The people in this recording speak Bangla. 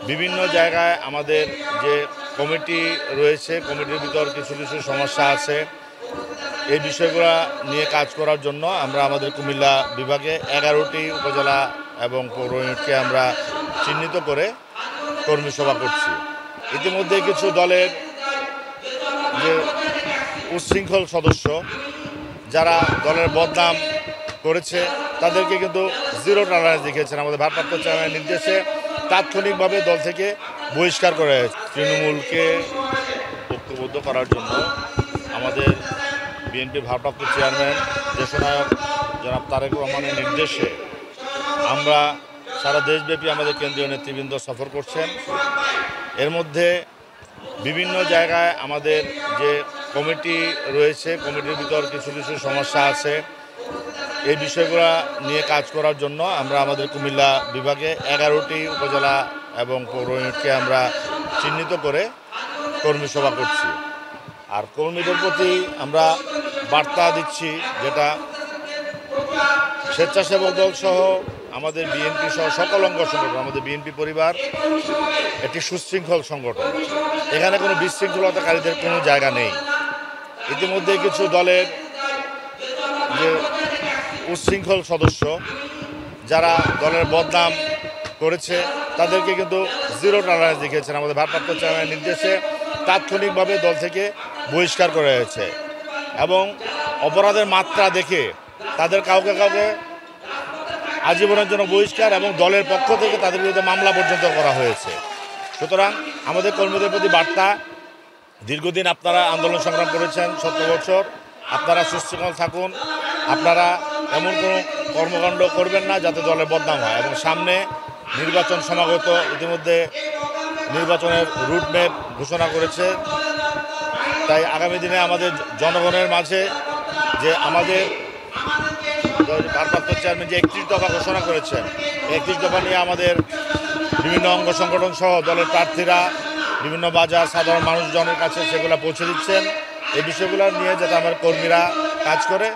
বিভিন্ন জায়গায় আমাদের যে কমিটি রয়েছে, কমিটির ভিতর কিছু কিছু সমস্যা আছে। এই বিষয়গুলো নিয়ে কাজ করার জন্য আমরা আমাদের কুমিল্লা বিভাগে 11টি উপজেলা এবং পৌর ইউনিটকে আমরা চিহ্নিত করে কর্মী সভা করছি। ইতিমধ্যে কিছু দলের যে উচ্ছৃঙ্খল সদস্য যারা দলের বদনাম করেছে তাদেরকে কিন্তু জিরো টলারেন্স দেখিয়েছেন। আমাদের ভারপ্রাপ্ত চেয়ারম্যানের নির্দেশে তাৎক্ষণিকভাবে দল থেকে বহিষ্কার করা হয়েছে। তৃণমূলকে ঐক্যবদ্ধ করার জন্য আমাদের বিএনপির ভারপ্রাপ্ত চেয়ারম্যান দেশনায়ক জনাব তারেক রহমানের নির্দেশে আমরা সারা দেশব্যাপী আমাদের কেন্দ্রীয় নেতৃবৃন্দ সফর করছেন। এর মধ্যে বিভিন্ন জায়গায় আমাদের যে কমিটি রয়েছে, কমিটির ভিতর কিছু কিছু সমস্যা আছে। এই বিষয়গুলো নিয়ে কাজ করার জন্য আমরা আমাদের কুমিল্লা বিভাগে 11টি উপজেলা এবং পৌর ইউনিটকে আমরা চিহ্নিত করে কর্মী সভা করছি। আর কর্মীদের প্রতি আমরা বার্তা দিচ্ছি, যেটা স্বেচ্ছাসেবক দল সহ আমাদের বিএনপি সহ সকল অঙ্গ সংগঠন, আমাদের বিএনপি পরিবার একটি সুশৃঙ্খল সংগঠন। এখানে কোনো বিশৃঙ্খলতাকারীদের কোনো জায়গা নেই। ইতিমধ্যে কিছু দলের যে উচ্ছৃঙ্খল সদস্য যারা দলের বদনাম করেছে তাদেরকে কিন্তু জিরো টলারেন্স দেখিয়েছেন। আমাদের ভারপ্রাপ্ত চেয়ারম্যানের নির্দেশে তাৎক্ষণিকভাবে দল থেকে বহিষ্কার করা হয়েছে এবং অপরাধের মাত্রা দেখে তাদের কাউকে আজীবনের জন্য বহিষ্কার এবং দলের পক্ষ থেকে তাদের বিরুদ্ধে মামলা পর্যন্ত করা হয়েছে। সুতরাং আমাদের কর্মীদের প্রতি বার্তা, দীর্ঘদিন আপনারা আন্দোলন সংগ্রাম করেছেন, 17 বছর, আপনারা সুশৃঙ্খল থাকুন। আপনারা এমন কোনো কর্মকাণ্ড করবেন না যাতে দলের বদনাম হয়। এবং সামনে নির্বাচন সমাগত, ইতিমধ্যে নির্বাচনের রুটম্যাপ ঘোষণা করেছে। তাই আগামী দিনে আমাদের জনগণের মাঝে যে আমাদের ভারপ্রাপ্ত চেয়ারম্যান যে 31 দফা ঘোষণা করেছেন, 31 দফা নিয়ে আমাদের বিভিন্ন অঙ্গ সংগঠন সহ দলের প্রার্থীরা বিভিন্ন বাজার সাধারণ মানুষজনের কাছে সেগুলো পৌঁছে দিচ্ছেন। এই বিষয়গুলো নিয়ে যাতে আমার কর্মীরা কাজ করে।